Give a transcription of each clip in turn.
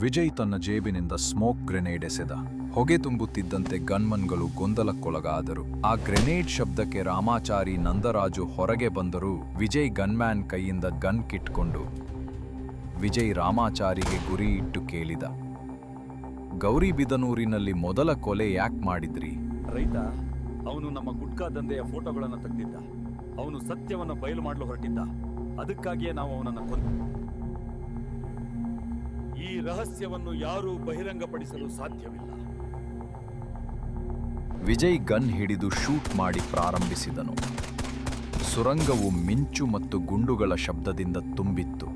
ವಿಜಯ್ ತನ್ನ ಜೇಬಿನಿಂದ smoke grenade ಎಸೆದ. ಹೊಗೆ ತುಂಬುತ್ತಿದ್ದಂತೆ ಗನ್ಮನ್ಗಳು ಗೊಂದಲಕ್ಕೊಳಗಾದರು. ಆ ಗ್ರೆನೇಡ್ ಶಬ್ದಕ್ಕೆ ರಾಮಾಚಾರಿ ನಂದರಾಜು ಹೊರಗೆ ಬಂದರೂ ವಿಜಯ್ ಗನ್ಮ್ಯಾನ್ ಕೈಯಿಂದ ಗನ್ ಕಿಟ್ಕೊಂಡು ವಿಜಯ್ ರಾಮಾಚಾರಿಗೆ ಗುರಿ ಇಟ್ಟು ಕೇಳಿದ, ಗೌರಿಬಿದನೂರಿನಲ್ಲಿ ಮೊದಲ ಕೊಲೆ ಯಾಕೆ ಮಾಡಿದ್ರಿ? ರೈತ ಅವನು ನಮ್ಮ ಗುಟ್ಕಾ ದಂಧೆಯ ಫೋಟೋಗಳನ್ನು ತೆಗೆದಿದ್ದ. ಅವನು ಸತ್ಯವನ್ನು ಬಯಲು ಮಾಡಲು ಹೊರಟಿದ್ದ. ಅದಕ್ಕಾಗಿಯೇ ನಾವು ಅವನನ್ನು ಕೊಂದ. ಈ ರಹಸ್ಯವನ್ನು ಯಾರೂ ಬಹಿರಂಗಪಡಿಸಲು ಸಾಧ್ಯವಿಲ್ಲ. ವಿಜಯ್ ಗನ್ ಹಿಡಿದು ಶೂಟ್ ಮಾಡಿ ಪ್ರಾರಂಭಿಸಿದನು. ಸುರಂಗವು ಮಿಂಚು ಮತ್ತು ಗುಂಡುಗಳ ಶಬ್ದದಿಂದ ತುಂಬಿತ್ತು.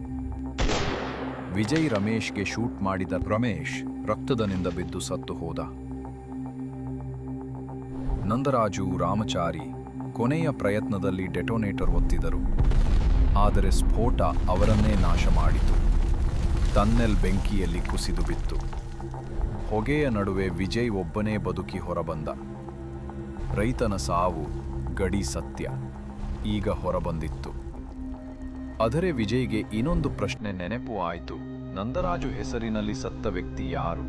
ವಿಜಯ್ ರಮೇಶ್ಗೆ ಶೂಟ್ ಮಾಡಿದ ರಮೇಶ್ ರಕ್ತದನಿಂದ ಬಿದ್ದು ಸತ್ತು ಹೋದ. ನಂದರಾಜು, ರಾಮಚಾರಿ ಕೊನೆಯ ಪ್ರಯತ್ನದಲ್ಲಿ ಡೆಟೋನೇಟರ್ ಒತ್ತಿದರು. ಆದರೆ ಸ್ಫೋಟ ಅವರನ್ನೇ ನಾಶ ಮಾಡಿತು. ಟನ್ನೆಲ್ ಬೆಂಕಿಯಲ್ಲಿ ಕುಸಿದು ಬಿತ್ತು. ಹೊಗೆಯ ನಡುವೆ ವಿಜಯ್ ಒಬ್ಬನೇ ಬದುಕಿ ಹೊರಬಂದ. ರೈತನ ಸಾವು ಗಡಿ ಸತ್ಯ ಈಗ ಹೊರಬಂದಿತ್ತು. ಆದರೆ ವಿಜಯ್ಗೆ ಇನ್ನೊಂದು ಪ್ರಶ್ನೆ ನೆನಪು ಆಯಿತು. ನಂದರಾಜು ಹೆಸರಿನಲ್ಲಿ ಸತ್ತ ವ್ಯಕ್ತಿ ಯಾರು?